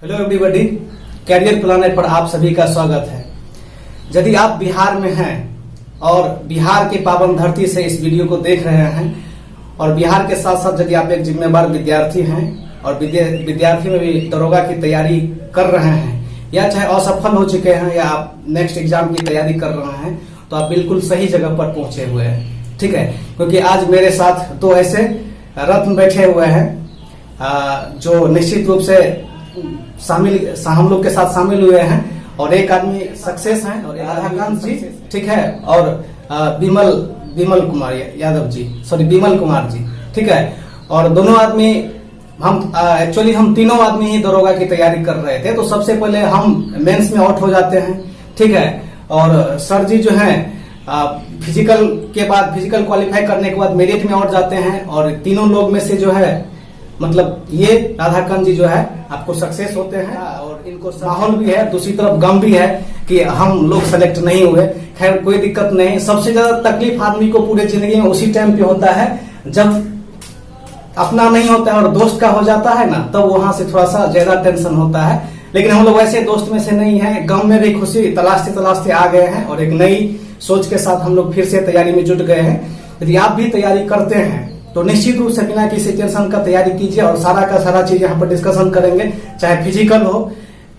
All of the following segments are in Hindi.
हेलो एवरीबॉडी, कैरियर प्लानर पर आप सभी का स्वागत है। यदि आप बिहार में हैं और बिहार की पावन धरती से इस वीडियो को देख रहे हैं और बिहार के साथ साथ यदि आप एक जिम्मेदार विद्यार्थी हैं और विद्यार्थी में भी दरोगा की तैयारी कर रहे हैं या चाहे असफल हो चुके हैं या आप नेक्स्ट एग्जाम की तैयारी कर रहे हैं, तो आप बिल्कुल सही जगह पर पहुंचे हुए हैं। ठीक है, क्योंकि आज मेरे साथ दो ऐसे रत्न बैठे हुए हैं जो निश्चित रूप से हम लोग के साथ शामिल हुए हैं। और एक आदमी सक्सेस हैं और राधाकांत जी, ठीक है, और विमल कुमार जी, ठीक है। और दोनों आदमी हम तीनों आदमी ही दरोगा की तैयारी कर रहे थे। तो सबसे पहले हम मेंस में आउट हो जाते हैं, ठीक है। और सर जी जो है फिजिकल क्वालिफाई करने के बाद मेरिट में आउट जाते हैं। और तीनों लोग में से जो है मतलब ये राधाकांत जी जो है आपको सक्सेस होते हैं। और इनको माहौल भी है, दूसरी तरफ गम भी है कि हम लोग सेलेक्ट नहीं हुए। खैर कोई दिक्कत नहीं। सबसे ज्यादा तकलीफ आदमी को पूरे जिंदगी में उसी टाइम पे होता है जब अपना नहीं होता है और दोस्त का हो जाता है ना, तब वहां से थोड़ा सा ज्यादा टेंशन होता है। लेकिन हम लोग वैसे दोस्त में से नहीं है। गम में भी खुशी तलाशते आ गए हैं और एक नई सोच के साथ हम लोग फिर से तैयारी में जुट गए हैं। यदि आप भी तैयारी करते हैं तो निश्चित रूप से बिना किसी टेंशन का तैयारी कीजिए और सारा का सारा चीज यहाँ पर डिस्कशन करेंगे। चाहे फिजिकल हो,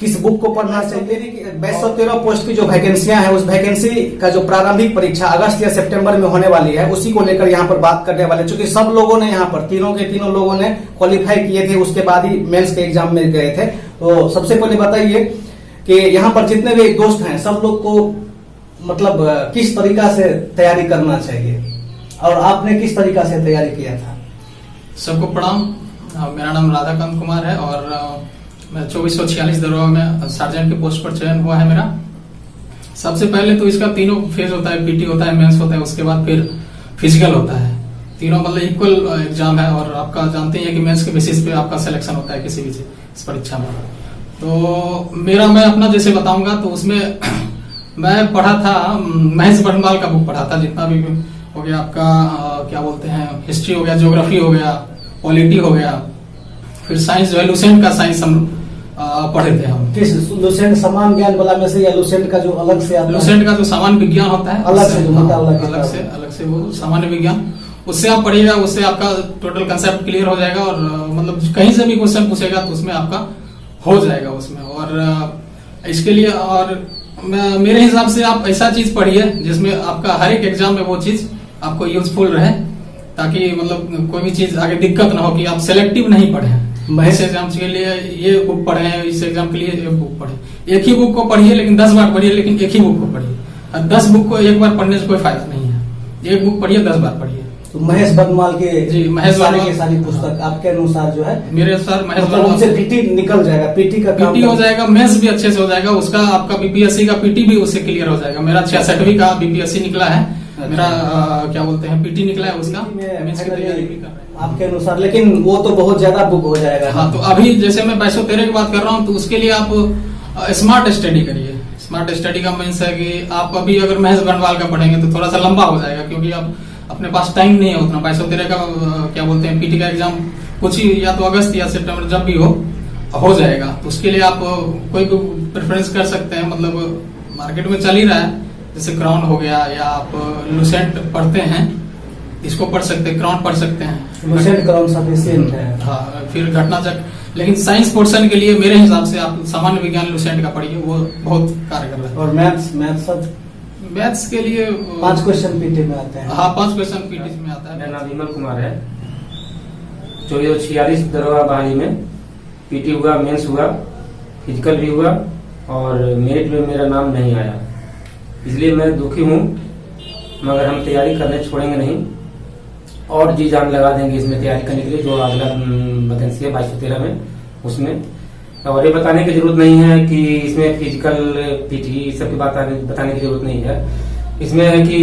किस बुक को पढ़ना चाहिए। 213 पोस्ट की जो वैकेंसियां हैं, उस वैकेंसी का जो प्रारंभिक परीक्षा अगस्त या सितंबर में होने वाली है, उसी को लेकर यहाँ पर बात करने वाले। चूंकि सब लोगों ने यहाँ पर तीनों लोगों ने क्वालिफाई किए थे, उसके बाद ही मेंस के एग्जाम में गए थे। तो सबसे पहले बताइए कि यहाँ पर जितने भी दोस्त हैं सब लोग को मतलब किस तरीका से तैयारी करना चाहिए और आपने किस तरीका से तैयारी किया था? सबको प्रणाम। मेरा नाम राधाकांत कुमार है और मैं 2446 दरोगा में सार्जेंट के पोस्ट पर चयन हुआ है मेरा। सबसे पहले तो इसका तीनों फेज होता है, पीटी होता है, मेंस होता है, उसके बाद फिर फिजिकल होता है। तीनों मतलब इक्वल एग्जाम है और आपका जानते हैं कि मेंस के बेसिस पे आपका सिलेक्शन होता है किसी भी इस परीक्षा में। तो मैं अपना जैसे बताऊंगा तो उसमें मैं पढ़ा था महेश बटमाल का बुक पढ़ा था, जितना भी हो गया आपका क्या बोलते हैं, हिस्ट्री हो गया, ज्योग्राफी हो गया, पॉलिटी हो गया। फिर साइंस जो है लुसेंट का साइंस हम पढ़े थे हम। किस लुसेंट समान ज्ञान वाला में से या लुसेंट का जो अलग से लुसेंट का जो सामान्य विज्ञान होता है अलग से वो सामान्य विज्ञान, उससे आप पढ़िएगा, उससे आपका टोटल कंसेप्ट क्लियर हो जाएगा। और मतलब कहीं से भी क्वेश्चन पूछेगा तो उसमें आपका हो जाएगा उसमें। और इसके लिए और मेरे हिसाब से आप ऐसा चीज पढ़िए जिसमें आपका हर एक एग्जाम में वो चीज आपको यूजफुल रहे, ताकि मतलब कोई भी चीज आगे दिक्कत ना हो कि आप सेलेक्टिव नहीं पढ़े। इस एग्जाम के लिए ये बुक पढ़े, इस एग्जाम के लिए ये बुक पढ़े। एक ही बुक को पढ़िए लेकिन 10 बार पढ़िए, लेकिन एक ही बुक को पढ़िए। और 10 बुक को एक बार पढ़ने से कोई फायदा नहीं है। एक बुक पढ़िए 10 बार पढ़िए। तो महेश बटमाल के महेश बटमाल की सारी पुस्तक आपके अनुसार जो है, मेरे अनुसार महेश बटमाल उनसे पीटी निकल जाएगा, पीटी हो जाएगा, मेंस भी अच्छे से हो जाएगा, उसका आपका बीपीएससी का पीटी भी उससे क्लियर हो जाएगा। मेरा 66वीं का बीपीएससी निकला है, मेरा क्या बोलते हैं पीटी निकला है उसका, मेंस की तैयारी भी कर रहे हैं आपके अनुसार। लेकिन वो तो बहुत ज्यादा बुक हो जाएगा। हाँ, तो अभी जैसे मैं 213 की बात कर रहा हूँ, तो उसके लिए आप स्मार्ट स्टडी करिए। स्मार्ट स्टडी का मीन्स है कि आप अभी अगर महेश बटमाल का पढ़ेंगे तो थोड़ा सा लंबा हो जाएगा, क्योंकि आप अपने पास टाइम नहीं है उतना। 213 का क्या बोलते हैं पीटी का एग्जाम कुछ ही या तो अगस्त या सितंबर जब भी हो जाएगा। तो उसके लिए आप कोई भी प्रेफरेंस कर सकते हैं। मतलब मार्केट में चल ही रहा है, जैसे क्राउन हो गया, या आप लुसेंट पढ़ते हैं, इसको पढ़ सकते हैं, क्राउन पढ़ सकते हैं। लुसेंट क्राउन सफिशिएंट है। हाँ, फिर घटना चक्र। लेकिन साइंस पोर्शन के लिए मेरे हिसाब से आप सामान्य विज्ञान लुसेंट का पढ़िए, वो बहुत कारगर है। और मैथ्स के लिए 5 क्वेश्चन पीटी में आते हैं। हाँ, 5 क्वेश्चन पीटी में आता है। मेरा नाम विमल कुमार है। 2446 दरोगा बहाली में पीटी हुआ, मेंस हुआ, फिजिकल भी हुआ और मेरिट में मेरा नाम नहीं आया, इसलिए मैं दुखी हूँ। मगर हम तैयारी करने छोड़ेंगे नहीं और जी जान लगा देंगे इसमें तैयारी करने के लिए। जो अगला वैकेंसी है 2213 में, उसमें और ये बताने की जरूरत नहीं है कि इसमें फिजिकल पीटी सब की बात बताने की जरूरत नहीं है। इसमें है कि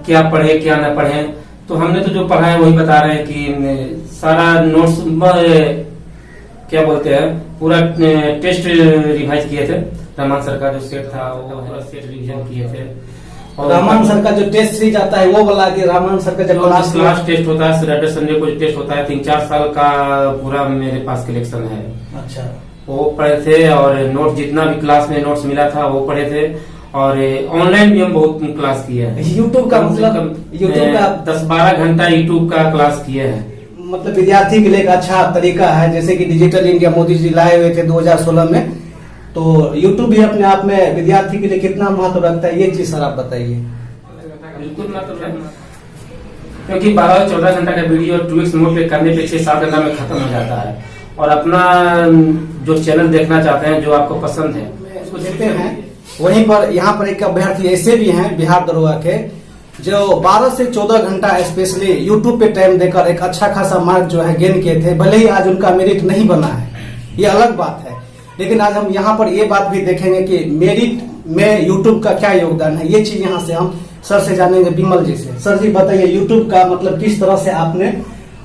क्या पढ़े क्या न पढ़े। तो हमने तो जो पढ़ा है वही बता रहे हैं कि सारा नोट्स क्या बोलते हैं पूरा टेस्ट रिवाइज किए थे। रहमान सर का जो सेट था वो पूरा सेट रिविजन किए थे। और रहमान सर का जो टेस्ट सीरीज आता है वो वाला कि रहमान सर का जब लास्ट टेस्ट होता है, सैटरडे संडे को टेस्ट होता है, 3-4 साल का पूरा मेरे पास कलेक्शन है। अच्छा, वो पढ़े थे, और नोट्स जितना भी क्लास में नोट्स मिला था वो पढ़े थे, और ऑनलाइन भी हम बहुत क्लास किए हैं। यूट्यूब का मतलब यूट्यूब का 10-12 घंटा यूट्यूब का क्लास किए हैं। मतलब विद्यार्थी के लिए एक अच्छा तरीका है, जैसे कि डिजिटल इंडिया मोदी जी लाए हुए थे 2016 में, तो यूट्यूब भी अपने आप में विद्यार्थी के लिए कितना महत्व रखता है, ये चीज सर आप बताइए। बिल्कुल मतलब, क्योंकि 12-14 घंटा का वीडियो 2x मोड पे करने पे 6-7 घंटा में खत्म हो जाता है, और अपना जो चैनल देखना चाहते हैं, जो आपको पसंद है उसको देखते हैं। वहीं पर यहाँ पर एक अभ्यर्थी ऐसे भी हैं बिहार दरोगा के, जो 12 से 14 घंटा स्पेशली यूट्यूब पे टाइम देकर एक अच्छा खासा मार्क जो है गेन किए थे। भले ही आज उनका मेरिट नहीं बना है, ये अलग बात है, लेकिन आज हम यहाँ पर ये बात भी देखेंगे कि मेरिट में यूट्यूब का क्या योगदान है। ये चीज यहाँ से हम सर से जानेंगे, बिमल जी से। सर जी बताइए, यूट्यूब का मतलब किस तरह से आपने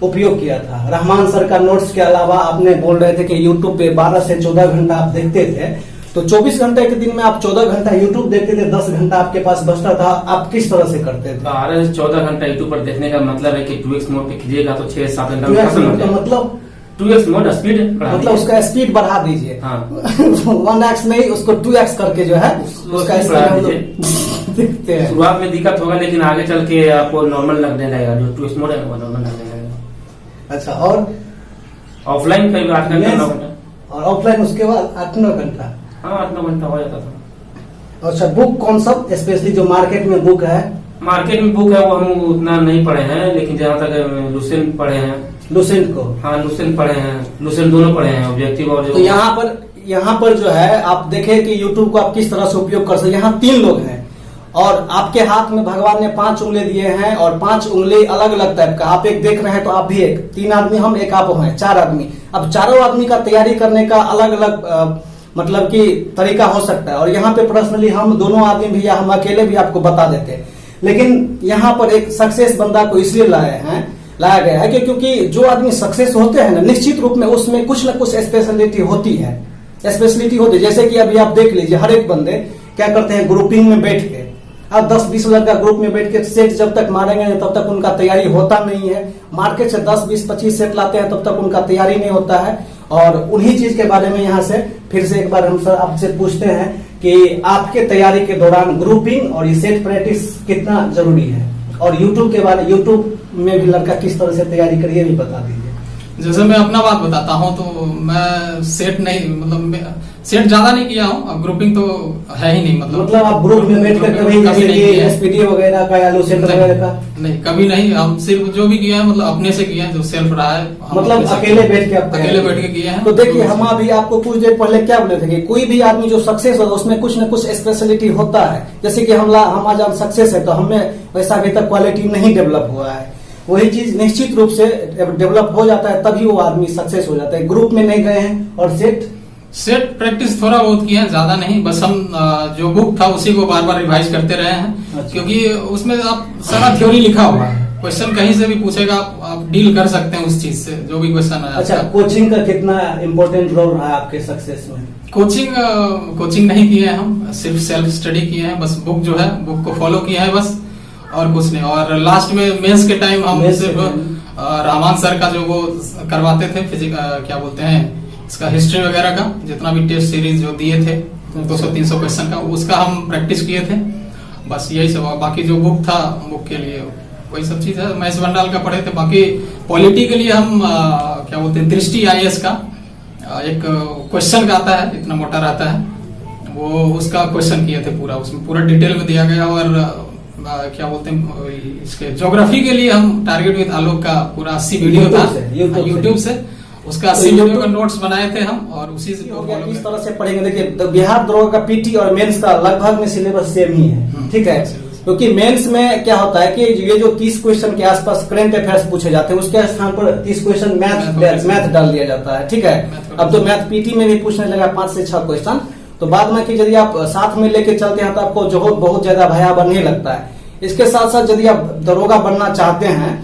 उपयोग किया था? रहमान सर का नोट्स के अलावा आपने बोल रहे थे कि यूट्यूब पे 12 से 14 घंटा आप देखते थे, तो 24 घंटे के दिन में आप 14 घंटा यूट्यूब देखते थे, 10 घंटा आपके पास बचता था, आप किस तरह से करते थे? 12 से 14 घंटा यूट्यूब पर देखने का मतलब है कि 2x मोड पे कीजिएगा तो 6-7 घंटा में खत्म हो जाएगा। मतलब 2x मोड स्पीड, मतलब उसका स्पीड बढ़ा दीजिए। हाँ। 1x नहीं, उसको 2x करके जो है उसका बढ़ा स्पीड देखते हैं। शुरुआत में दिक्कत होगा, लेकिन आगे चल के आपको नॉर्मल लगने लगेगा, जो 2x मोड है वो नॉर्मल लगने लगेगा। अच्छा, और ऑफलाइन कई 8 घंटा 9 घंटा, और ऑफलाइन उसके बाद 8-9 घंटा। हाँ 8-9 घंटा हो जाता था। अच्छा, बुक कौन सा स्पेशली जो मार्केट में बुक है? मार्केट में बुक है वो हम उतना नहीं पढ़े हैं, लेकिन जहाँ तक लुसेंट पढ़े हैं। लुसेंट को? हाँ लुसेंट पढ़े हैं, लुसेंट दोनों पढ़े हैं, ऑब्जेक्टिव और जो। तो यहाँ पर जो है आप देखें कि यूट्यूब को आप किस तरह से उपयोग कर सकते। यहाँ 3 लोग हैं और आपके हाथ में भगवान ने 5 उंगली दिए हैं, और 5 उंगली अलग अलग टाइप का। आप एक देख रहे हैं तो आप भी एक, 3 आदमी हम, एक आप हैं, 4 आदमी। अब चारों आदमी का तैयारी करने का अलग अलग मतलब कि तरीका हो सकता है, और यहाँ पे पर्सनली हम दोनों आदमी भी या हम अकेले भी आपको बता देते हैं। लेकिन यहाँ पर एक सक्सेस बंदा को इसलिए लाया गया है कि क्योंकि जो आदमी सक्सेस होते हैं ना, निश्चित रूप में उसमें कुछ न कुछ स्पेशलिटी होती है। जैसे कि अभी आप देख लीजिए, हर एक बंदे क्या करते हैं, ग्रुपिंग में बैठ के, अब 10-20 लड़का ग्रुप में बैठ के सेट जब तक मारेंगे तब तक उनका तैयारी होता नहीं है। मार्केट से 10-20-25 सेट लाते हैं तब तक उनका तैयारी नहीं होता है। और उन्हीं चीज के बारे में यहाँ से फिर से एक बार हम सर आपसे पूछते हैं कि आपके तैयारी के दौरान ग्रुपिंग और ये सेट प्रैक्टिस कितना जरूरी है, और यूट्यूब में भी लड़का किस तरह से तैयारी करिए भी बता दीजिए। जैसे मैं अपना बात बताता हूँ, तो मैं सेट नहीं, मतलब सेट ज्यादा नहीं किया हूँ, ग्रुपिंग तो है ही नहीं। मतलब आप ग्रुप में बैठ कर कभी जैसे कि एसपीडी वगैरह का या लुसेंट वगैरह का? नहीं, कभी नहीं। हम सिर्फ जो भी किया है मतलब अपने से किया है, जो सेल्फ रहा है, मतलब अकेले बैठ के किए हैं। तो देखिए, हम अभी आपको कुछ देर पहले क्या बोले थे कि कोई भी आदमी जो सक्सेस होता है उसमें कुछ न कुछ स्पेशलिटी होता है। जैसे कि हम आज सक्सेस है तो हमें वैसा अभी तक क्वालिटी नहीं डेवलप हुआ है। वही चीज निश्चित रूप से डेवलप हो जाता है, तभी वो आदमी सक्सेस हो जाता है। ग्रुप में नहीं गए हैं, और सेट प्रैक्टिस थोड़ा बहुत किया है, ज्यादा नहीं। बस हम जो बुक था उसी को बार बार रिवाइज करते रहे हैं। अच्छा। क्योंकि उसमें आप सारा थ्योरी लिखा हुआ है, क्वेश्चन कहीं से भी पूछेगा, आप डील कर सकते हैं उस चीज से, जो भी क्वेश्चन है। अच्छा, कोचिंग का कितना इम्पोर्टेंट रोल रहा है आपके सक्सेस में? कोचिंग नहीं किए हैं हम, सिर्फ सेल्फ स्टडी किए हैं। बस बुक जो है, बुक को फॉलो किया है बस, और कुछ नहीं। और लास्ट में मेंस के टाइम हम सिर्फ रहमान सर का जो वो करवाते थे, क्या बोलते हैं इसका, हिस्ट्री वगैरह का, जितना भी टेस्ट सीरीज जो दिए थे 200-300 क्वेश्चन का, उसका हम प्रैक्टिस किए थे। बस यही सब। बाकी जो बुक था, बुक के लिए वही सब चीज है। महेश बंडाल का पढ़े थे। बाकी पॉलिटी के लिए हम क्या बोलते हैं, दृष्टि IAS का एक क्वेश्चन आता है, इतना मोटा रहता है वो, उसका क्वेश्चन किए थे पूरा। उसमें पूरा डिटेल में दिया गया। और क्या बोलते हैं इसके ज्योग्राफी के लिए हम टारगेट विद आलोक का पूरा 80 वीडियो था यूट्यूब से, उसका 80 वीडियो का नोट्स बनाए थे हम, और उसी से इस तरह से पढ़ेंगे। देखिए, बिहार दरोगा का पीटी और मेंस का लगभग में सिलेबस सेम ही है, ठीक है। क्योंकि मेंस में क्या होता है कि ये जो 30 क्वेश्चन के आसपास करंट अफेयर्स पूछे जाते हैं, उसके स्थान पर 30 क्वेश्चन मैथ डाल दिया जाता है, ठीक है। अब तो मैथ पीटी में भी पूछने लगा 5 से 6 क्वेश्चन। तो बाद में कि यदि आप साथ में लेके चलते हैं तो आपको जो बहुत ज्यादा भयावह नहीं लगता है। इसके साथ साथ यदि आप दरोगा बनना चाहते हैं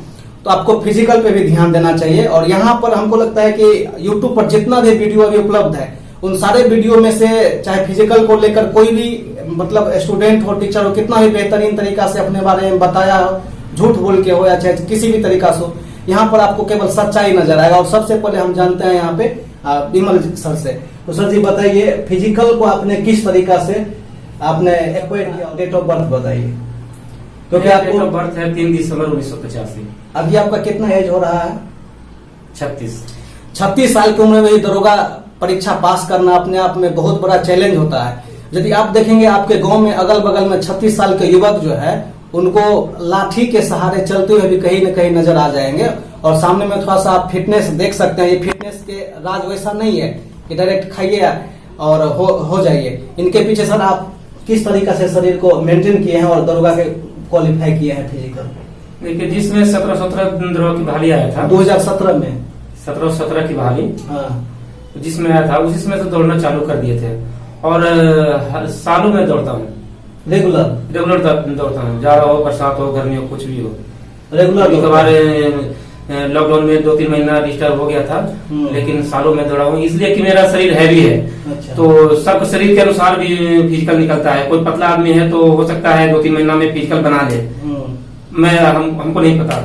तो आपको फिजिकल पे भी ध्यान देना चाहिए। और यहाँ पर हमको लगता है कि यूट्यूब पर जितना भी वीडियो अभी उपलब्ध है, उन सारे वीडियो में से चाहे फिजिकल को लेकर कोई भी मतलब स्टूडेंट हो, टीचर हो, कितना भी बेहतरीन तरीका से अपने बारे में बताया हो, झूठ बोल के हो या चाहे किसी भी तरीका से हो, यहाँ पर आपको केवल सच्चाई नजर आएगा। और सबसे पहले हम जानते हैं यहाँ पे विमल सर से। तो सर जी बताइए, फिजिकल को आपने किस तरीका से आपने एक्वायर किया, डेट ऑफ बर्थ बताइए। क्योंकि मेरा आपको डेट ऑफ बर्थ है 3 दिसंबर 1985। अभी आपका कितना एज हो रहा है? 36 साल की उम्र में ही दरोगा परीक्षा पास करना अपने आप में बहुत बड़ा चैलेंज होता है। यदि आप देखेंगे आपके गांव में अगल बगल में 36 साल के युवक जो है उनको लाठी के सहारे चलते हुए भी कहीं न कहीं नजर आ जाएंगे। और सामने में थोड़ा सा आप फिटनेस देख सकते हैं, ये फिटनेस के राज वैसा नहीं है कि डायरेक्ट खाइए और हो जाइए। इनके पीछे सर आप किस तरीका से शरीर को मेंटेन किए हैं और दरोगा के क्वालिफाई किए हैं फिजिकल? देखिए, जिसमें 17 दरोगा की बहाली आया था 2017 में 17 की बहाली हाँ जिसमें आया था उसी में से दौड़ना चालू कर दिए थे। और सालों में दौड़ता हूँ, रेगुलर दौड़ता हूँ, जाड़ा हो, बरसात हो, गर्मी हो, कुछ भी हो, रेगुलर। कभार लॉकडाउन में 2-3 महीना डिस्टर्ब हो गया था, लेकिन सालों में दौड़ा हूँ इसलिए कि मेरा शरीर हैवी है। अच्छा। तो सब शरीर के अनुसार भी फिजिकल निकलता है। कोई पतला आदमी है तो हो सकता है 2-3 महीना में फिजिकल बना ले, हमको नहीं पता,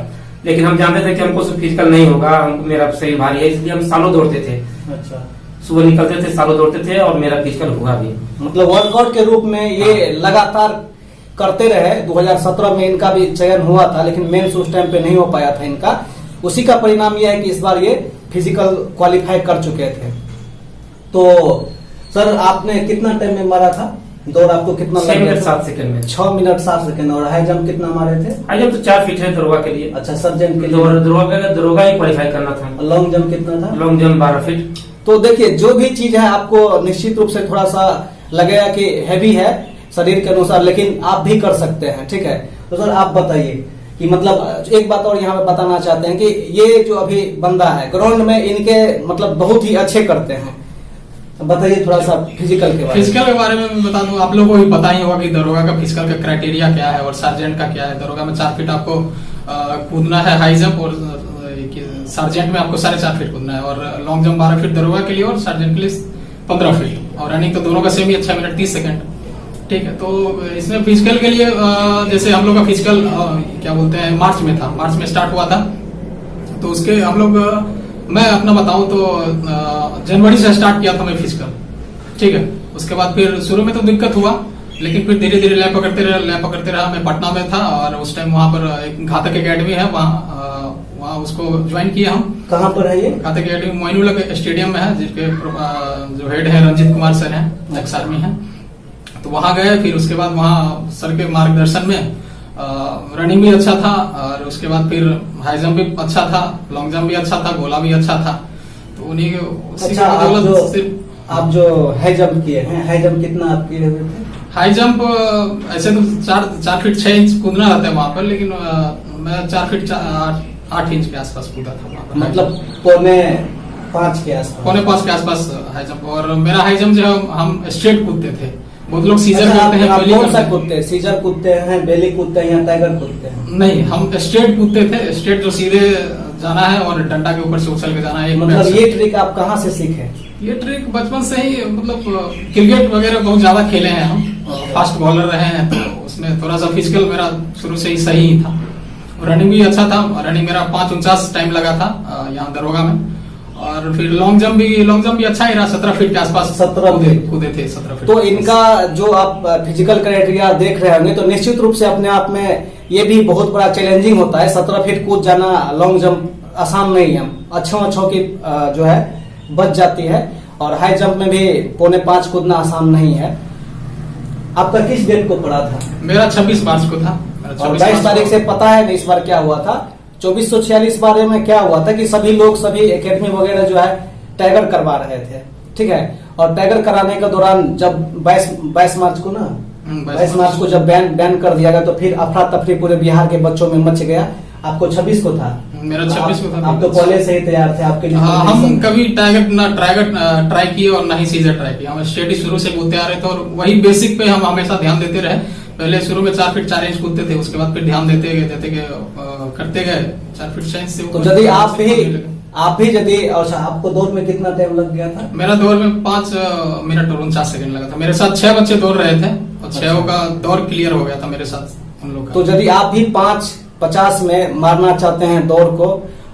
लेकिन हम जानते थे कि हमको फिजिकल नहीं होगा, मेरा शरीर भारी है, इसलिए हम सालों दौड़ते थे। अच्छा। सुबह निकलते थे, सालों दौड़ते थे और मेरा फिजिकल हुआ भी। मतलब वर्कआउट के रूप में ये लगातार करते रहे। 2017 में इनका भी चयन हुआ था, लेकिन मेंस उस टाइम पे नहीं हो पाया था इनका। उसी का परिणाम यह है कि इस बार ये फिजिकल क्वालिफाई कर चुके थे। तो सर आपने कितना टाइम में मारा था दौड़? आपको कितना 6 मिनट 7 सेकंड में। 6 मिनट 7 सेकंड। और हाई जंप कितना मारे थे? हाई जंप तो 4 फीट है दरोगा के लिए। अच्छा, सर्जेंट के लिए दरोगा ही क्वालिफाई करना था। लॉन्ग जंप कितना था? Long jump 12 feet. तो देखिए, जो भी चीज है आपको निश्चित रूप से थोड़ा सा लगेगा कि हैवी है शरीर के अनुसार, लेकिन आप भी कर सकते हैं। ठीक है, तो सर आप बताइए कि मतलब एक बात और यहाँ पे बताना चाहते हैं कि ये जो अभी बंदा है ग्राउंड में इनके मतलब बहुत ही अच्छे करते हैं। बताइए थोड़ा सा फिजिकल के बारे में। फिजिकल के बारे में मैं बता दूं, आप लोगों को भी पता ही होगा कि दरोगा का फिजिकल का क्राइटेरिया क्या है और सार्जेंट का क्या है। दरोगा में 4 फीट आपको कूदना है हाई जंप, और सार्जेंट में आपको 4.5 फीट कूदना है, और लॉन्ग जंप 12 फीट दरोगा के लिए और सार्जेंट के लिए 15 फीट, और रनिंग तो दोनों का सेम ही 6 मिनट 30 सेकंड। ठीक है, तो इसमें फिजिकल के लिए जैसे हम लोग का फिजिकल क्या बोलते हैं मार्च में था, मार्च में स्टार्ट हुआ था। तो उसके हम लोग मैं अपना बताऊं तो जनवरी से स्टार्ट किया था मैं फिजिकल। ठीक है, उसके बाद फिर शुरू में तो दिक्कत हुआ, लेकिन फिर धीरे धीरे लैब पकड़ते रहा। मैं पटना में था और उस टाइम वहां पर एक घातक एकेडमी है, वहाँ उसको ज्वाइन किया हम। कहाँ पर है ये घातक एकेडमी? मोइनुल स्टेडियम में है, जिसके जो हेड है रंजीत कुमार सर हैं, एक्स आर्मी है। तो वहां गए, फिर उसके बाद वहां सर के मार्गदर्शन में रनिंग भी अच्छा था, और उसके बाद फिर हाई जंप भी अच्छा था, लॉन्ग जंप भी अच्छा था, गोला भी अच्छा था। तो उन्हीं अच्छा, आप जो हाई जंप किए हैं, हाई जंप कितना आप किए हुए थे? हाई जंप ऐसे तो 4 फीट 6 इंच कूदना रहता है वहां पर, लेकिन मैं 4 फीट 8 इंच के आसपास कूदा था वहां पर। मतलब पौने 5 के आसपास? पौने 5 के आसपास हाई जंप। और मेरा हाई जंप जो है हम स्ट्रेट कूदते थे। बहुत लोग सीजर करते हैं, आप कौन सा कूदते हैं? सीजर कूदते हैं, बेली कूदते हैं या टाइगर कूदते हैं? नहीं, हम स्ट्रेट कूदते थे। स्ट्रेट जो सीधे जाना है और डंडा के ऊपर से उछल के जाना है। मतलब ये ट्रिक आप कहाँ से सीखे? ये ट्रिक बचपन से ही, मतलब क्रिकेट वगैरह बहुत ज्यादा खेले हैं हम, फास्ट बॉलर रहे हैं, तो उसमें थोड़ा सा फिजिकल मेरा शुरू से ही सही ही था। रनिंग भी अच्छा था, रनिंग मेरा 5:49 टाइम लगा था यहाँ दरोगा में। और फिर लॉन्ग जंप भी अच्छा ही रहा, 17 फीट के आसपास 17 कूदे थे 17 फीट। तो इनका जो आप फिजिकल क्राइटेरिया देख रहे होंगे, तो निश्चित रूप से अपने आप में ये भी बहुत बड़ा चैलेंजिंग होता है। 17 फीट कूद जाना, लॉन्ग जंप आसान नहीं है, अच्छों की जो है बच जाती है। और हाई जंप में भी पौने 5 कूदना आसान नहीं है। आपका किस डेट को पड़ा था? मेरा 26 मार्च को था। और 22 तारीख से पता है इस बार क्या हुआ था? 2446 बारे में क्या हुआ था कि सभी लोग सभी एकेडमी वगैरह जो है टाइगर करवा रहे थे। ठीक है, और टाइगर कराने के दौरान जब 22 मार्च को ना 22 मार्च को जब बैन कर दिया गया, तो फिर अफरा तफरी पूरे बिहार के बच्चों में मच गया। आपको 26 को था? मेरा 26 को था। आप तो पहले से ही तैयार थे आपके लिए? हाँ, हम कभी टाइगर ना ट्राई किए और ना ही सीजर ट्राई किया। हम स्टेडी शुरू से कूदते आ रहे थे और वही बेसिक पे हम हमेशा ध्यान देते रहे। पहले शुरू में 4 फीट 4 इंच कूदते थे, उसके बाद फिर ध्यान देते गए करते गए 4 फीट 6 इंच से। तो यदि आप भी यदि आपको दौड़ में कितना टाइम लग गया था? मेरा दौड़ में 5 मिनट और 49 सेकंड लगा था। मेरे साथ 6 बच्चे दौड़ रहे थे और 6 का दौड़ क्लियर हो गया था मेरे साथ उन लोग का। तो यदि आप भी 5:50 में मारना चाहते हैं दौड़ को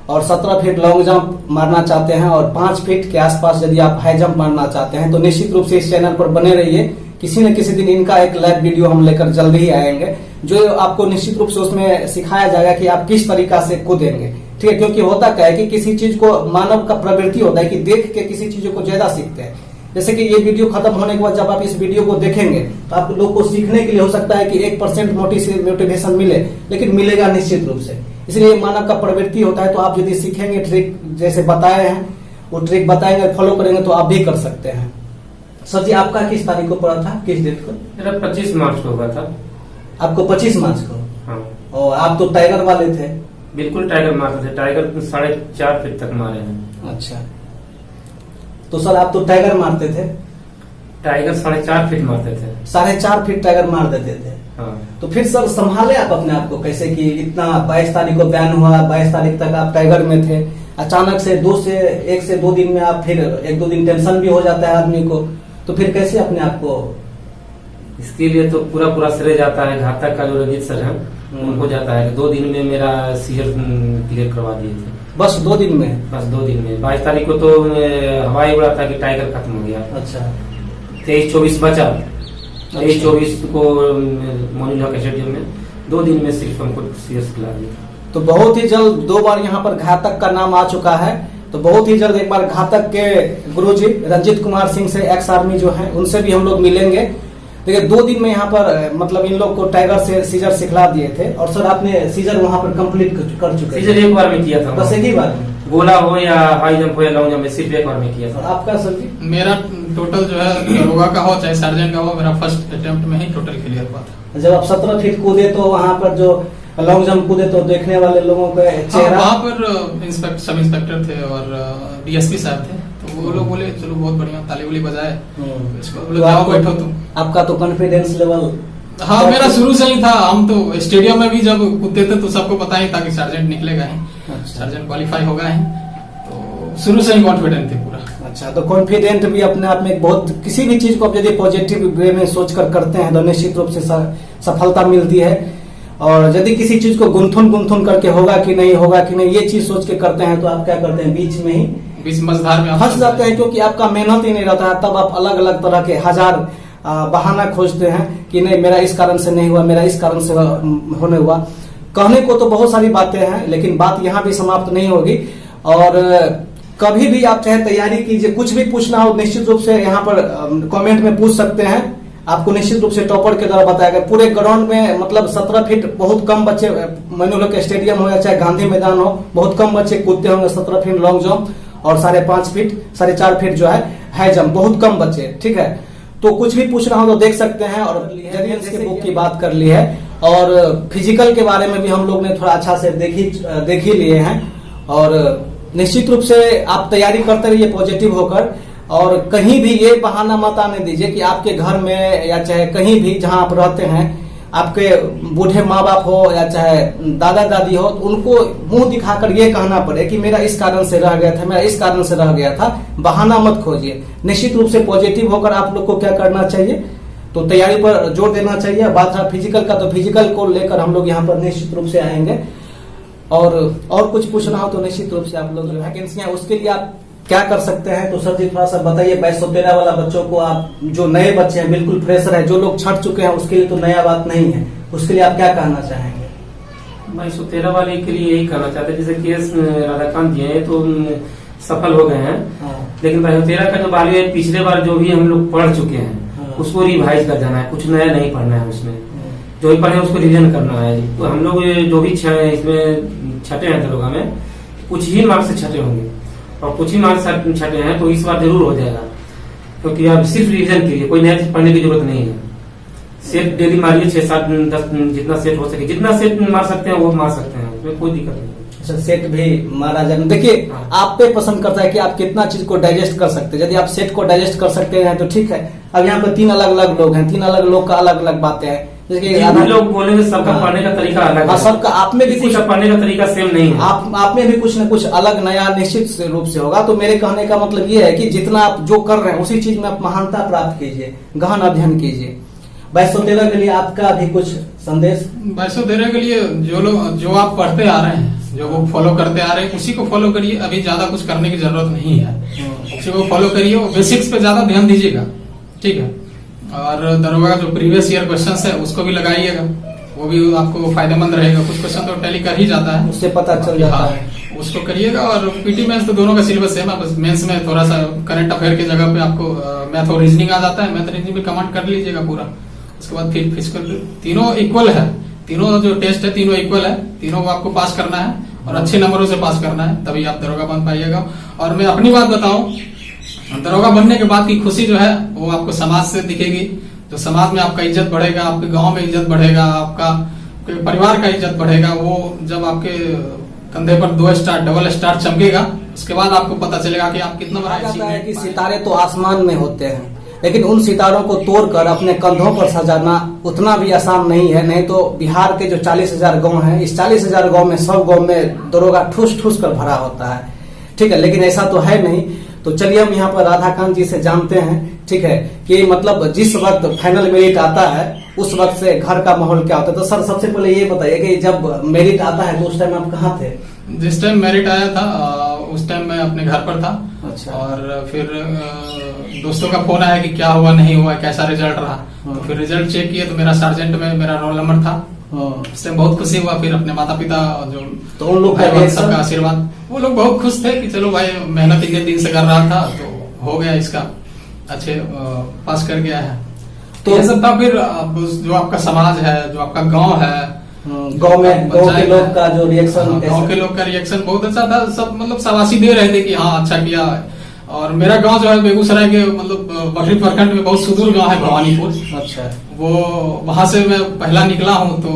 और 17 फीट लॉन्ग जंप मारना चाहते हैं और 5 फीट के आसपास यदि आप हाई जंप मारना चाहते हैं तो निश्चित रूप से इस चैनल पर बने रहिए। किसी न किसी दिन इनका एक लाइव वीडियो हम लेकर जल्द ही आएंगे, जो आपको निश्चित रूप से उसमें सिखाया जाएगा कि आप किस तरीका से कूदेंगे। ठीक है, क्योंकि होता क्या है कि किसी चीज को मानव का प्रवृत्ति होता है कि देख के किसी चीजों को ज्यादा सीखते हैं। जैसे कि ये वीडियो खत्म होने के बाद जब आप इस वीडियो को देखेंगे तो आप लोग को सीखने के लिए हो सकता है कि 1% मोटिवेशन मिले, लेकिन मिलेगा निश्चित रूप से। इसलिए मानव का प्रवृत्ति होता है। तो आप यदि सीखेंगे ट्रिक जैसे बताए हैं, वो ट्रिक बताएंगे, फॉलो करेंगे तो आप भी कर सकते हैं। सर जी, आपका किस तारीख को पड़ा था, किस डेट को? मेरा 25 मार्च को हुआ था। आपको 25 मार्च को? हाँ। और आप तो टाइगर वाले थे। बिल्कुल टाइगर मारते थे, टाइगर 4.5 फीट तक मारे हैं। अच्छा, तो सर आप तो टाइगर मारते थे? टाइगर 4.5 फीट मारते थे। 4.5 फीट टाइगर मार देते थे। हाँ। तो फिर सर संभाले आप अपने आप को कैसे कि इतना 22 तारीख को बैन हुआ, 22 तारीख तक आप टाइगर में थे, अचानक से 1 से 2 दिन में आप फिर 1-2 दिन टेंशन भी हो जाता है आदमी को, तो फिर कैसे अपने आप को? इसके लिए तो पूरा श्रेय जाता है घातक का जो रंजीत सर है, उनको जाता है कि 2 दिन में मेरा सीजर क्लियर करवा दिए थे। बस 2 दिन में? बस 2 दिन में। 22 तारीख को तो हवाई उड़ा था कि टाइगर खत्म हो गया। अच्छा। 23-24 बचा, 23-24 को मोनी हॉकी स्टेडियम में 2 दिन में सिर्फ हमको सीएस खिला दिया। तो बहुत ही जल्द 2 बार यहाँ पर घातक का नाम आ चुका है, तो बहुत ही जल्द एक बार घातक के गुरुजी रंजीत कुमार सिंह से, एक्स आर्मी जो है, उनसे भी हम लोग मिलेंगे। देखिए 2 दिन में यहाँ पर मतलब इन लोग को टाइगर से सीजर सिखला दिए थे। और सर आपने सीजर वहाँ पर कंप्लीट कर चुके? सीजर एक बार में किया था। बस एक ही बार में? गोला हो या हाई जंप हो या लॉन्ग जंप में सिर्फ एक बार में किया था। आपका सर जी? मेरा टोटल जो है दरोगा का हो चाहे सर्जन का हो, मेरा फर्स्ट अटेम्प्ट में ही टोटल क्लियर हुआ था। जब आप 17 फीट कूदे तो वहाँ पर जो लॉन्ग जंप कूदे तो देखने वाले लोगों का चेहरा? वहाँ पर सब इंस्पेक्टर थे और डीएसपी साहब थे, तो वो लोग बोले चलो बहुत बढ़िया, ताली उली बजाए, इसको जाओ बैठो तुम। आपका तो कॉन्फिडेंस लेवल? हाँ, मेरा शुरू से ही था। हम तो स्टेडियम में भी जब कूदते थे तो सबको पता ही था कि सर्जेंट निकलेगा ही, सर्जेंट क्वालिफाई होगा ही, तो शुरू से ही कॉन्फिडेंट थे पूरा। अच्छा, तो कॉन्फिडेंट भी अपने आप में बहुत, किसी भी चीज को आप यदि पॉजिटिव वे में सोचकर करते हैं तो निश्चित रूप से सफलता मिलती है। और यदि किसी चीज को गुंथुन करके होगा कि नहीं होगा कि नहीं, ये चीज सोच के करते हैं तो आप क्या करते हैं, बीच में ही मझधार में फंस जाते हैं, क्योंकि आपका मेहनत ही नहीं रहता है। तब आप अलग अलग तरह के हजार बहाना खोजते हैं कि नहीं मेरा इस कारण से नहीं हुआ, मेरा इस कारण से होने हुआ। कहने को तो बहुत सारी बातें हैं, लेकिन बात यहाँ भी समाप्त नहीं होगी। और कभी भी आप चाहे तैयारी कीजिए, कुछ भी पूछना हो निश्चित रूप से यहाँ पर कमेंट में पूछ सकते हैं। आपको निश्चित रूप से टॉपर के द्वारा बताया गया। पूरे ग्राउंड में मतलब 17 फीट बहुत कम बच्चे, मनु के स्टेडियम हो या चाहे गांधी मैदान हो, बहुत कम बच्चे कूदते होंगे 17 फीट लॉन्ग जंप और 5.5 फीट 4.5 फीट जो है हाई जंप, बहुत कम बच्चे। ठीक है, तो कुछ भी पूछना हो तो देख सकते हैं। और इसके बुक की बात कर ली है और फिजिकल के बारे में भी हम लोग ने थोड़ा अच्छा से देख ही लिए हैं। और निश्चित रूप से आप तैयारी करते रहिए पॉजिटिव होकर, और कहीं भी ये बहाना मत आने दीजिए कि आपके घर में या चाहे कहीं भी जहां आप रहते हैं, आपके बूढ़े माँ बाप हो या चाहे दादा दादी हो, तो उनको मुंह दिखाकर ये कहना पड़े कि मेरा इस कारण से रह गया था, मेरा इस कारण से रह गया था। बहाना मत खोजिए, निश्चित रूप से पॉजिटिव होकर आप लोग को क्या करना चाहिए, तो तैयारी पर जोर देना चाहिए। बात है फिजिकल का, तो फिजिकल को लेकर हम लोग यहाँ पर निश्चित रूप से आएंगे। और कुछ पूछना हो तो निश्चित रूप से आप लोग जो वैकेंसियां, उसके लिए आप क्या कर सकते हैं, तो सर जी थोड़ा सा बताइए। 2213 वाला बच्चों को, आप जो नए बच्चे हैं, बिल्कुल फ्रेशर है, जो लोग छट चुके हैं, उसके लिए तो नया बात नहीं है, उसके लिए आप क्या कहना चाहेंगे? 2213 वाले के लिए यही कहना चाहते हैं, जैसे केएस राधाकांत जी हैं तो सफल हो गए हैं। हाँ। लेकिन 2213 का जो वाले पिछले बार जो भी हम लोग पढ़ चुके हैं, हाँ, उसको रिवाइज कर जाना है, कुछ नया नहीं पढ़ना है उसमें। जो भी पढ़े उसको रिवीजन करना है। तो हम लोग जो भी इसमें छठे हैं दरोगा में, कुछ ही मार्क्स से छठे होंगे और कुछ ही मार्क्स छठे हैं, तो इस बार जरूर हो जाएगा, क्योंकि आप सिर्फ रिवीजन कीजिए, कोई नया चीज पढ़ने की जरूरत नहीं है। सेट डेली मारिए, 6, 7, 10 जितना सेट हो सके, जितना सेट मार सकते हैं वो मार सकते हैं, उसमें कोई दिक्कत नहीं। अच्छा, सेट भी मारा जाए। देखिए, आप पे पसंद करता है कि आप कितना चीज को डाइजेस्ट कर सकते हैं। यदि आप सेट को डाइजेस्ट कर सकते हैं तो ठीक है। अब यहाँ पे 3 अलग अलग लोग हैं, 3 अलग लोग का अलग अलग बातें हैं। जैसे लोग बोलेंगे सबका पढ़ने का तरीका अलग है, सबका, आप में भी कुछ पढ़ने का तरीका सेम नहीं है, आप में भी कुछ न कुछ अलग नया निश्चित रूप से होगा। तो मेरे कहने का मतलब ये है कि जितना आप जो कर रहे हैं उसी चीज में आप महानता प्राप्त कीजिए, गहन अध्ययन कीजिए। 2213 के लिए आपका भी कुछ संदेश? 2213 के लिए जो आप पढ़ते आ रहे हैं जो वो फॉलो करते आ रहे हैं उसी को फॉलो करिए, अभी ज्यादा कुछ करने की जरूरत नहीं है, उसी को फॉलो करिए, बेसिक्स पे ज्यादा ध्यान दीजिएगा, ठीक है। और दरोगा का जो प्रीवियस ईयर क्वेश्चंस है उसको भी लगाइएगा, वो भी आपको फायदेमंद रहेगा, कुछ क्वेश्चन तो टैली कर ही जाता है, उससे पता चल जाता है, उसको करिएगा। और पीटी मेंस तो दोनों का सिलेबस सेम है, बस मेंस में थोड़ा सा करंट अफेयर की जगह पे आपको मैथ और रीजनिंग आ जाता है, मैथ रीजनिंग भी कमांड कर लीजिएगा पूरा। उसके बाद फिर फिजिकल, तीनों इक्वल है, तीनों जो टेस्ट है तीनों इक्वल है, तीनों को आपको पास करना है और अच्छे नंबरों से पास करना है, तभी आप दरोगा बन पाइएगा। और मैं अपनी बात बताऊं, दरोगा बनने के बाद की खुशी जो है वो आपको समाज से दिखेगी, जो समाज में आपका इज्जत बढ़ेगा, आपके गांव में इज्जत बढ़ेगा, आपका परिवार का इज्जत बढ़ेगा, वो जब आपके कंधे पर 2 स्टार डबल स्टार चमकेगा, उसके बाद आपको पता चलेगा कि आप कितना बड़ा जाता है कि सितारे तो आसमान में होते हैं, लेकिन उन सितारों को तोड़कर अपने कंधों पर सजाना उतना भी आसान नहीं है। नहीं तो बिहार के जो 40,000 गांव हैं, इस 40,000 गांव में सब गांव में दरोगा ठूस ठूस कर भरा होता है, ठीक है, लेकिन ऐसा तो है नहीं। तो चलिए हम यहाँ पर राधाकांत जी से जानते हैं, ठीक है, कि मतलब जिस वक्त फाइनल मेरिट आता है उस वक्त से घर का माहौल क्या होता है। तो सर सबसे पहले ये बताइए कि जब मेरिट आता है तो उस टाइम आप कहाँ थे? जिस टाइम मेरिट आया था उस टाइम मैं अपने घर पर था। अच्छा। और फिर दोस्तों का फोन आया कि क्या हुआ नहीं हुआ, कैसा रिजल्ट रहा, तो फिर रिजल्ट चेक किए तो मेरा सार्जेंट में मेरा रोल नंबर था, उससे बहुत खुशी हुआ। फिर अपने माता पिता जो तो उन लोग सबका आशीर्वाद, वो लोग बहुत खुश थे कि चलो भाई मेहनत इतने दिन से कर रहा था तो हो गया, इसका अच्छे पास कर गया है। तो ये सब था। फिर जो आपका समाज है, जो आपका गांव है, गांव में गांव के लोग का जो रिएक्शन, गांव के लोग का रिएक्शन बहुत अच्छा था। सब मतलब शाबाशी दे रहे थे कि हाँ अच्छा किया। और मेरा गांव जो है बेगूसराय के मतलब बखरी प्रखंड में बहुत सुदूर गांव है भवानीपुर। अच्छा। वो वहां से मैं पहला निकला हूँ, तो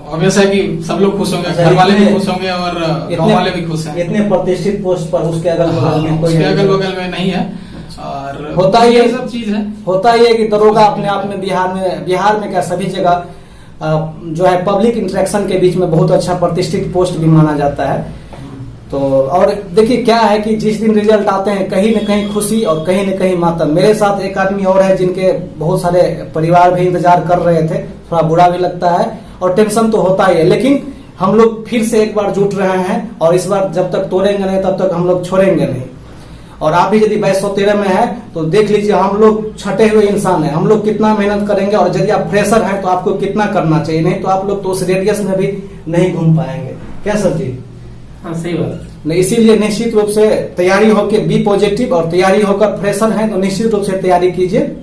ऑब्वियस है कि सब लोग खुश होंगे, घर वाले भी खुश होंगे और गांव वाले भी खुश हैं। इतने प्रतिष्ठित पोस्ट पर उसके अगल बगल में कोई, उसके अगल बगल में नहीं है। और होता ही ये सब चीज है, होता ही है कि दरोगा अपने आप में बिहार में क्या सभी जगह जो है पब्लिक इंटरेक्शन के बीच में बहुत अच्छा प्रतिष्ठित पोस्ट भी माना जाता है। तो और देखिए क्या है कि जिस दिन रिजल्ट आते हैं कहीं न कहीं खुशी और कहीं न कहीं मातम। मेरे साथ एक आदमी और है जिनके बहुत सारे परिवार भी इंतजार कर रहे थे, थोड़ा बुरा भी लगता है और टेंशन तो होता ही है, लेकिन हम लोग फिर से एक बार जुट रहे हैं और इस बार जब तक तोड़ेंगे नहीं तब तक हम लोग छोड़ेंगे नहीं। और आप भी यदि 2213 में है तो देख लीजिए हम लोग छटे हुए इंसान हैं, हम लोग कितना मेहनत करेंगे और यदि आप फ्रेशर हैं तो आपको कितना करना चाहिए, नहीं तो आप लोग तो उस रेडियस में भी नहीं घूम पाएंगे। क्या सर जी? हाँ सही बात। नहीं, इसीलिए निश्चित रूप से तैयारी होकर बी पॉजिटिव, और तैयारी होकर फ्रेशर हैं तो निश्चित रूप से तैयारी कीजिए।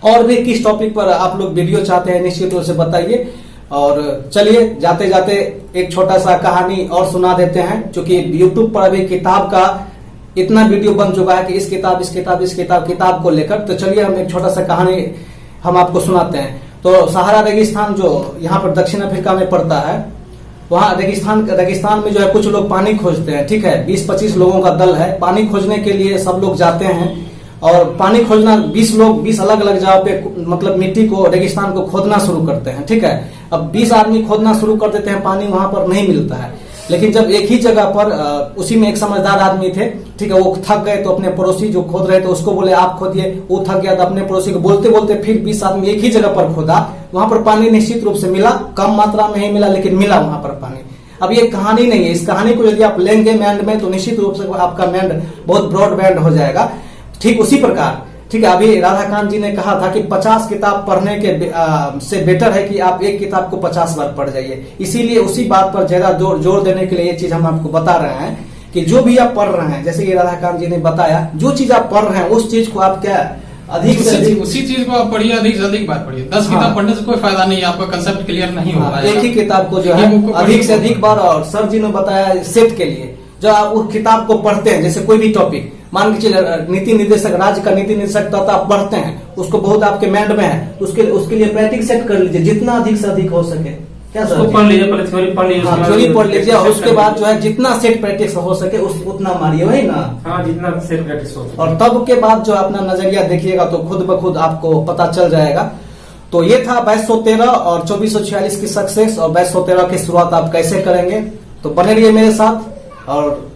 और भी किस टॉपिक पर आप लोग वीडियो चाहते हैं निश्चित रूप से बताइए। और चलिए जाते जाते एक छोटा सा कहानी और सुना देते हैं, क्योंकि यूट्यूब पर अभी किताब का इतना वीडियो बन चुका है कि इस किताब को लेकर। तो चलिए हम एक छोटा सा कहानी हम आपको सुनाते हैं। तो सहारा रेगिस्तान जो यहाँ पर दक्षिण अफ्रीका में पड़ता है, वहाँ रेगिस्तान में जो है कुछ लोग पानी खोजते हैं, ठीक है, 20-25 लोगों का दल है। पानी खोजने के लिए सब लोग जाते हैं और पानी खोजना 20 लोग 20 अलग अलग जगह पे मतलब मिट्टी को, रेगिस्तान को खोदना शुरू करते हैं, ठीक है। अब 20 आदमी खोदना शुरू कर देते हैं, पानी वहां पर नहीं मिलता है। लेकिन जब एक ही जगह पर उसी में एक समझदार आदमी थे, ठीक है, वो थक गए तो अपने पड़ोसी जो खोद रहे थे उसको बोले आप खोदिए, वो थक गया तो अपने पड़ोसी को बोलते बोलते फिर 20 आदमी एक ही जगह पर खोदा। वहां पर पानी निश्चित रूप से मिला, कम मात्रा में ही मिला लेकिन मिला वहां पर पानी। अब ये कहानी नहीं है, इस कहानी को यदि आप लेंगे माइंड में तो निश्चित रूप से आपका माइंड बहुत ब्रॉडबैंड हो जाएगा। ठीक उसी प्रकार, ठीक है, अभी राधाकांत जी ने कहा था कि 50 किताब पढ़ने के से बेटर है कि आप एक किताब को 50 बार पढ़ जाइए। इसीलिए उसी बात पर ज्यादा जोर देने के लिए ये चीज हम आपको बता रहे हैं कि जो भी आप पढ़ रहे हैं, जैसे कि राधाकांत जी ने बताया, जो चीज आप पढ़ रहे हैं उस चीज को आप क्या अधिक से अधिक उसी चीज को आप पढ़िए, अधिक से अधिक बार पढ़िए। 10 किताब पढ़ने से कोई फायदा नहीं है, आपका कंसेप्ट क्लियर नहीं होगा। एक ही किताब को जो है अधिक से अधिक बार, और सर जी ने बताया सेट के लिए जो आप उस किताब को पढ़ते हैं, जैसे कोई भी टॉपिक मान के चलिए नीति निर्देशक, राज्य का नीति निर्देशक तथा आप पढ़ते हैं, उसको बहुत आपके माइंड में है, उसके लिए प्रैक्टिस सेट कर लीजिए जितना अधिक से अधिक हो सके। क्या सर? पढ़ लीजिए, पहले थ्योरी पढ़ लीजिए, थ्योरी पढ़ लीजिए और उसके बाद जो है जितना सेट प्रैक्टिस हो सके उतना मारिए, वही ना? हाँ, जितना सेट प्रैक्टिस हो सके। और तब के बाद जो अपना नजरिया देखिएगा तो खुद ब खुद आपको पता चल जाएगा। तो ये था 2213 और 2446 की सक्सेस और 2213 की शुरुआत आप कैसे करेंगे। तो बने रहिए मेरे साथ और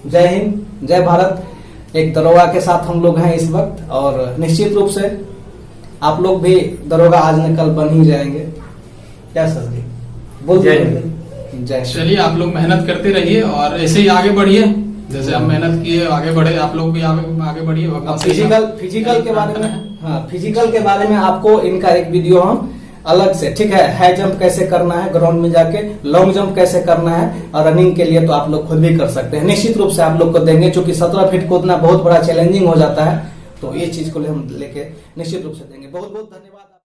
जय हिंद, जय भारत। एक दरोगा के साथ हम लोग हैं इस वक्त और निश्चित रूप से आप लोग भी दरोगा आज न कल बन ही जाएंगे। क्या सर जी? बोल जय हिंद। जय श्री चलिए आप लोग मेहनत करते रहिए और ऐसे ही आगे बढ़िए, जैसे हम मेहनत किए आगे बढ़े, आप लोग भी आगे बढ़िए। भगवान से फिजिकल के बारे में, हाँ फिजिकल के बारे में आपको इनका एक वीडियो हम अलग से, ठीक है, हाई जंप कैसे करना है ग्राउंड में जाके, लॉन्ग जंप कैसे करना है, और रनिंग के लिए तो आप लोग खुद भी कर सकते हैं, निश्चित रूप से आप लोग को देंगे, क्योंकि 17 फीट कूदना बहुत बड़ा चैलेंजिंग हो जाता है, तो ये चीज को हम लेके निश्चित रूप से देंगे। बहुत बहुत धन्यवाद।